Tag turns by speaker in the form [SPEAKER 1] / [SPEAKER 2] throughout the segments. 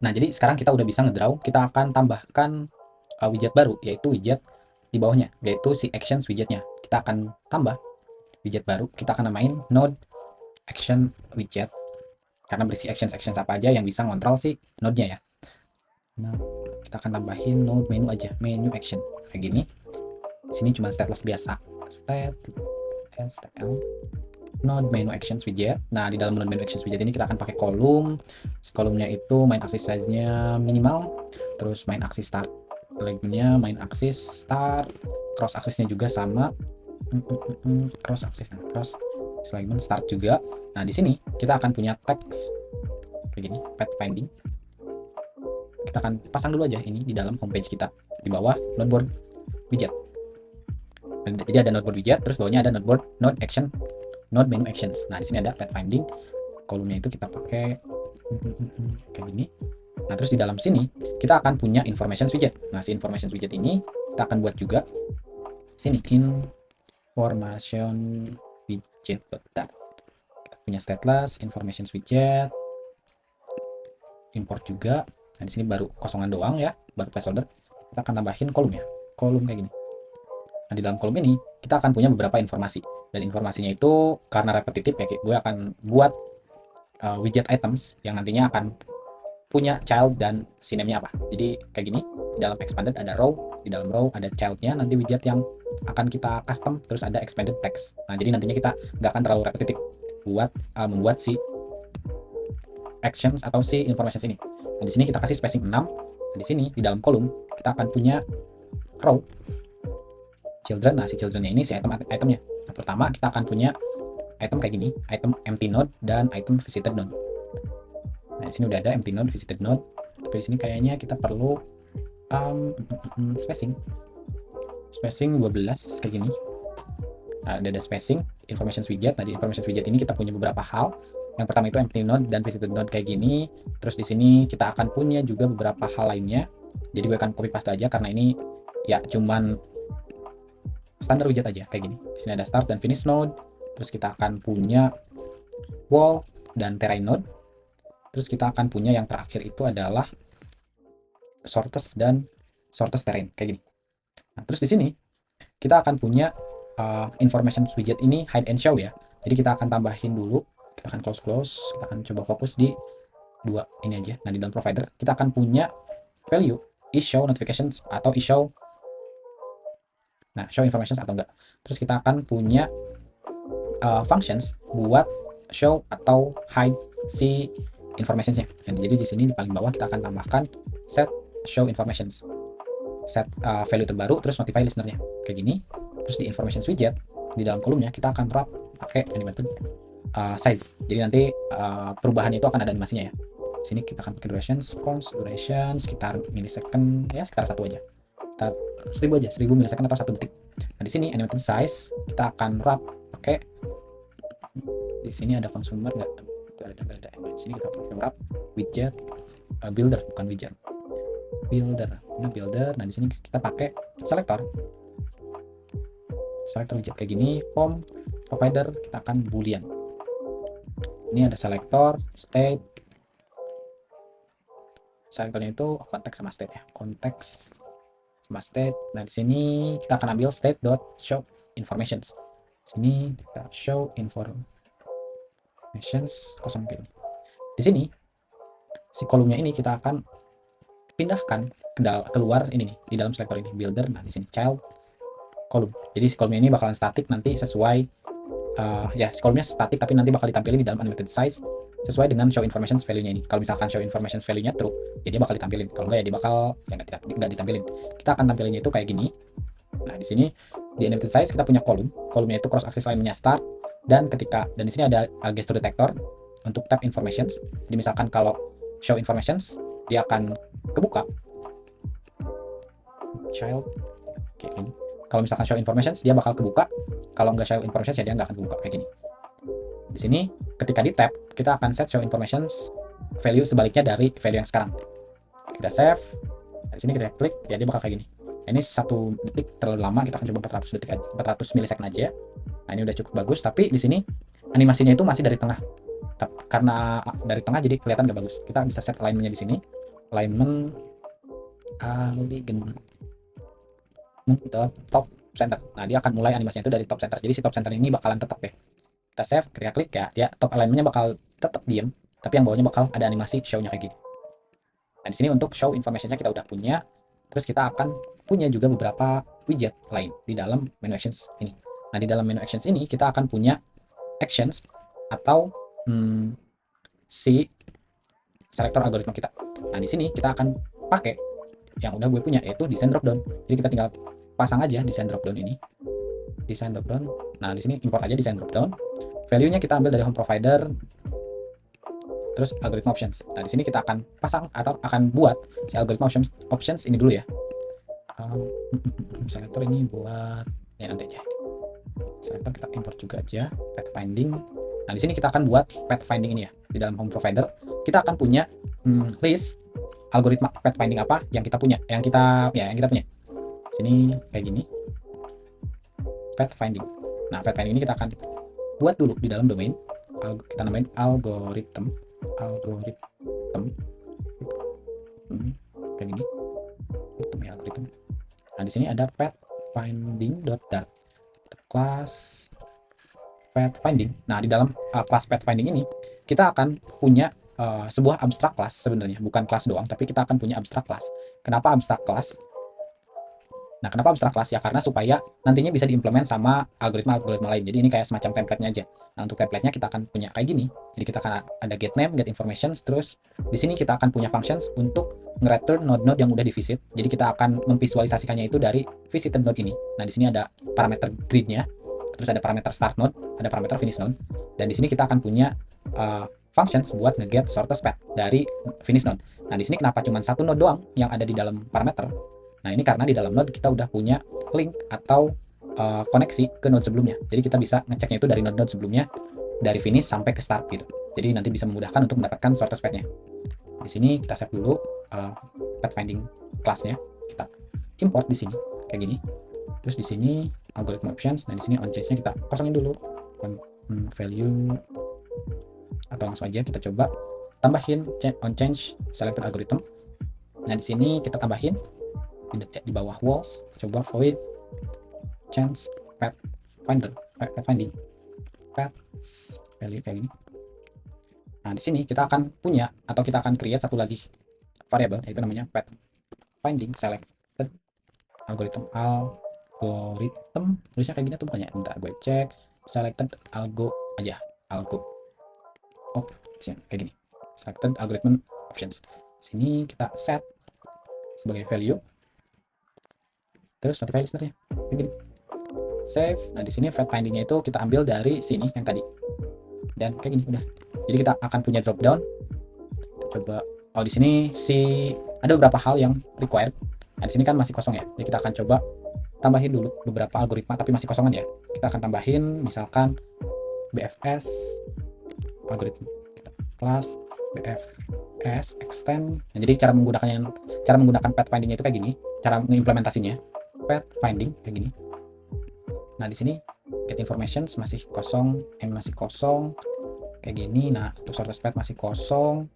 [SPEAKER 1] Nah, jadi sekarang kita udah bisa ngedraw, kita akan tambahkan widget baru, yaitu widget di bawahnya, yaitu si actions widgetnya. Kita akan tambah widget baru, kita akan namain node action widget, karena berisi actions apa aja yang bisa ngontrol si node-nya ya. Nah, kita akan tambahin node menu aja, menu action, kayak gini. Di sini cuma stateless biasa, stl node menu actions widget. Nah, di dalam node menu actions widget ini kita akan pakai kolom. Kolomnya itu main axis size-nya minimal, terus main axis start leg-nya, main axis start, cross axis-nya juga sama. Cross axis, cross alignment start juga. Nah, di sini kita akan punya text kayak gini, pathfinding. Kita akan pasang dulu aja ini di dalam homepage kita di bawah nodeboard widget. Jadi ada nodeboard widget, terus bawahnya ada node action, node menu actions. Nah, di sini ada pathfinding, kolomnya itu kita pakai kayak gini. Nah, terus di dalam sini kita akan punya information widget. Nah, si information widget ini kita akan buat juga sini information widget. Bentar. Kita punya stateless information widget, import juga. Nah, di sini baru kosongan doang ya, baru placeholder. Kita akan tambahin kolomnya, kolom kayak gini. Nah, di dalam kolom ini kita akan punya beberapa informasi, dan informasinya itu karena repetitif ya, gue akan buat widget items yang nantinya akan punya child dan sinamnya apa. Jadi kayak gini, di dalam expanded ada row, di dalam row ada childnya, nanti widget yang akan kita custom, terus ada expanded text. Nah, jadi nantinya kita nggak akan terlalu repetitif buat membuat si actions atau si information ini. Nah, di sini kita kasih spacing 6. Nah, di sini di dalam kolom kita akan punya row children. Nah, si childrennya ini si itemnya. Nah, pertama kita akan punya item kayak gini, item empty node dan item visited node. Nah, di sini udah ada empty node, visited node. Tapi di sini kayaknya kita perlu spacing 12 kayak gini. Nah, ada spacing information widget. Nah, di information widget ini kita punya beberapa hal. Yang pertama itu empty node dan visited node kayak gini. Terus di sini kita akan punya juga beberapa hal lainnya. Jadi gue akan copy paste aja karena ini ya cuman standar widget aja kayak gini. Di sini ada start dan finish node. Terus kita akan punya wall dan terrain node. Terus kita akan punya yang terakhir itu adalah shortest dan shortest terrain kayak gini. Nah, terus di sini kita akan punya information widget ini hide and show ya. Jadi kita akan tambahin dulu, kita akan close, kita akan coba fokus di dua ini aja. Nah, di dalam provider kita akan punya value is show notifications atau is show, nah show informations atau enggak. Terus kita akan punya functions buat show atau hide si informationsnya. Jadi di sini di paling bawah kita akan tambahkan set show informations, set value terbaru, terus notify listenernya kayak gini. Terus di information widget di dalam kolomnya kita akan wrap pakai animated size. Jadi nanti perubahannya itu akan ada animasinya ya. Di sini kita akan pakai durations, const duration sekitar milisecond ya, sekitar 1 aja. Kita 1000 aja, 1000 milisecond atau 1 detik. Nah, di sini animated size kita akan wrap pakai, di sini ada consumer nggak ada. Di sini kita pakai wrap widget builder, bukan widget builder. Ini builder. Nah, di sini kita pakai selector widget kayak gini, form provider kita akan boolean. Ini ada selector, state. Selectornya itu konteks sama state ya, konteks sama state. Nah, di sini kita akan ambil state dot show informations. Sini kita show informations kosong gini. Di sini si kolomnya ini kita akan pindahkan keluar ini nih, di dalam selector ini builder. Nah, di sini child kolom. Jadi si kolomnya ini bakalan static nanti sesuai ya, si kolomnya static tapi nanti bakal ditampilin di dalam animated size sesuai dengan show information value-nya ini. Kalau misalkan show information value-nya true, ya dia bakal ditampilin. Kalau enggak ya dia bakal ya nggak ditampilin. Kita akan tampilinnya itu kayak gini. Nah, di sini di animated size kita punya kolom. Kolomnya itu cross axis line-nya start, dan di sini ada gesture detector untuk tab informations. Jadi misalkan kalau show informations dia akan kebuka child kayak gini. Kalau misalkan show informations dia bakal kebuka, kalau nggak show informations ya dia nggak akan kebuka kayak gini. Di sini ketika di tab kita akan set show informations value sebaliknya dari value yang sekarang. Kita save. Di sini kita klik ya dia bakal kayak gini. Ini 1 detik terlalu lama, kita akan coba 400 detik aja, 400 milisecond aja. Nah, ini udah cukup bagus, tapi di sini animasinya itu masih dari tengah. Karena dari tengah jadi kelihatan nggak bagus. Kita bisa set alignment-nya di sini. alignment alignment top center. Nah, dia akan mulai animasinya itu dari top center. Jadi si top center ini bakalan tetap ya. Kita save, kita klik ya, dia top alignmentnya bakal tetap diem, tapi yang bawahnya bakal ada animasi show-nya kayak gini. Nah, di sini untuk show information-nya kita udah punya. Terus kita akan punya juga beberapa widget lain di dalam menu actions ini. Nah, di dalam menu actions ini kita akan punya actions atau si selector algoritma kita. Nah, di sini kita akan pakai yang udah gue punya, yaitu design dropdown. Jadi kita tinggal pasang aja design dropdown ini. Design dropdown. Nah, di sini import aja design dropdown. Value-nya kita ambil dari home provider, terus algoritma options. Nah, di sini kita akan pasang atau akan buat si algoritma options ini dulu ya. Selector ini buat ya nanti aja. Selector kita import juga aja pathfinding. Nah, di sini kita akan buat pathfinding ini ya. Di dalam home provider kita akan punya list algoritma pathfinding apa yang kita punya, yang kita punya. Sini kayak gini. Pathfinding. Nah, pathfinding ini kita akan buat dulu di dalam domain. Kita namain algorithm kayak gini. Algorithm. Nah, di sini ada pathfinding.dart class pathfinding. Nah, di dalam class pathfinding ini kita akan punya sebuah abstrak class sebenarnya, bukan kelas doang, tapi kita akan punya abstrak class. Kenapa abstrak class? Nah, kenapa abstrak class? Ya karena supaya nantinya bisa diimplement sama algoritma-algoritma lain. Jadi ini kayak semacam template-nya aja. Nah, untuk template-nya kita akan punya kayak gini. Jadi kita akan ada get name, get informations, terus di sini kita akan punya functions untuk nge-return node-node yang udah di-visit. Jadi kita akan memvisualisasikannya itu dari visited node ini. Nah, di sini ada parameter grid-nya, terus ada parameter start node, ada parameter finish node, dan di sini kita akan punya functions buat nge-get shortest path dari finish node. Nah, di sini kenapa cuma satu node doang yang ada di dalam parameter? Nah, ini karena di dalam node kita udah punya link atau koneksi ke node sebelumnya. Jadi kita bisa ngeceknya itu dari node-node sebelumnya, dari finish sampai ke start gitu. Jadi nanti bisa memudahkan untuk mendapatkan shortest path-nya. Di sini kita save dulu pathfinding class-nya. Kita import di sini kayak gini. Terus di sini algorithm options. Nah, di sini on change-nya kita kosongin dulu. Value atau langsung aja kita coba tambahin on change selected algorithm. Nah, di sini kita tambahin di bawah walls, coba void change pathfinding paths value kayak gini. Nah, di sini kita akan punya atau kita akan create satu lagi variable, yaitu namanya pathfinding selected algorithm tulisnya kayak gini tuh bukannya, bentar gue cek. Selected algo aja, algo option kayak gini, selected algorithm options. Sini kita set sebagai value, terus notify listener-nya kayak gini, save. Nah, di sini pathfinding-nya itu kita ambil dari sini yang tadi, dan kayak gini udah. Jadi kita akan punya drop down. Coba, di sini ada beberapa hal yang required. Nah, di sini kan masih kosong ya, jadi kita akan coba tambahin dulu beberapa algoritma, tapi masih kosongan ya. Kita akan tambahin misalkan BFS algoritma class BFS extend. Nah, jadi cara menggunakan pathfinding itu kayak gini, cara mengimplementasinya. Pathfinding kayak gini. Nah, di sini get informations masih kosong, masih kosong kayak gini. Nah, untuk shortest path masih kosong.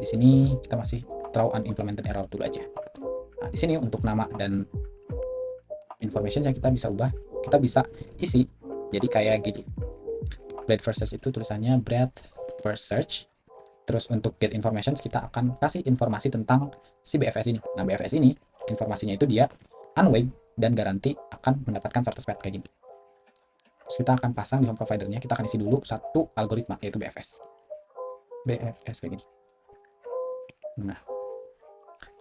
[SPEAKER 1] Di sini kita masih throw unimplemented error dulu aja. Nah, di sini untuk nama dan information yang kita bisa ubah, kita bisa isi jadi kayak gini. Breadth first search itu tulisannya breadth first search. Terus untuk get informations kita akan kasih informasi tentang si BFS ini. Nah, BFS ini informasinya itu dia unweighted dan garanti akan mendapatkan shortest path kayak gini. Terus kita akan pasang di home providernya, kita akan isi dulu satu algoritma, yaitu BFS kayak gini. Nah,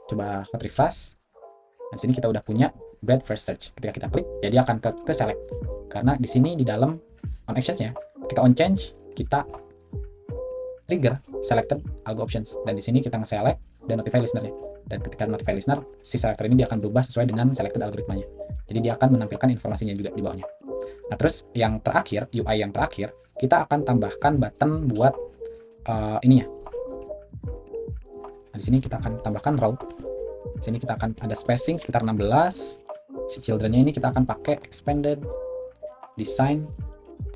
[SPEAKER 1] coba hot refresh. Nah, di sini kita udah punya breadth first search. Ketika kita klik, ya dia akan ke select. Karena di sini di dalam on actions-nya, ketika on change kita trigger selected algo options, dan di sini kita nge-select dan notify listener-nya. Dan ketika notify listener, si selector ini dia akan berubah sesuai dengan selected algoritmanya. Jadi dia akan menampilkan informasinya juga di bawahnya. Nah, terus yang terakhir, UI yang terakhir, kita akan tambahkan button buat ininya. Nah, di sini kita akan tambahkan row. Di sini kita akan ada spacing sekitar 16. Si children-nya ini kita akan pakai expanded design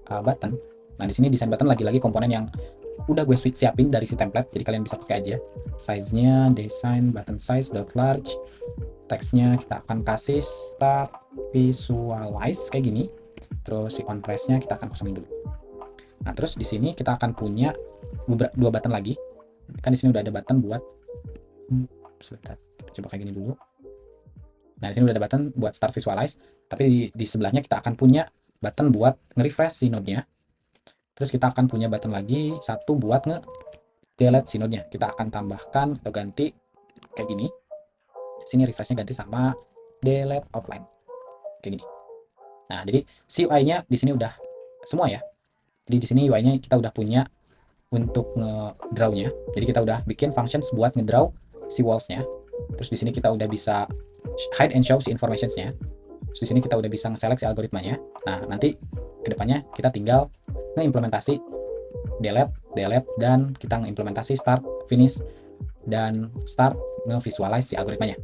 [SPEAKER 1] button. Nah, di sini design button lagi-lagi komponen yang udah gue siapin dari si template, jadi kalian bisa pakai aja. Size-nya design button size .large, teksnya kita akan kasih start visualize kayak gini. Terus si on press-nya kita akan kosongin dulu. Nah, terus di sini kita akan punya dua button lagi. Kan di sini udah ada button buat sebentar, kita coba kayak gini dulu. Nah, di sini udah ada button buat start visualize, tapi di sebelahnya kita akan punya button buat nge-refresh si node-nya. Terus kita akan punya button lagi satu buat nge-delete si node-nya. Kita akan tambahkan atau ganti kayak gini. Sini refresh-nya ganti sama delete outline. Kayak gini. Nah, jadi si UI-nya di sini udah semua ya. Jadi di sini UI-nya kita udah punya untuk nge-draw-nya. Jadi kita udah bikin functions buat nge-draw si walls-nya. Terus di sini kita udah bisa hide and show si informations-nya. Terus di sini kita udah bisa nge-select si algoritmanya. Nah, nanti kedepannya kita tinggal ngeimplementasi delete, dan kita ngeimplementasi start, finish, dan start nge-visualize si algoritmanya.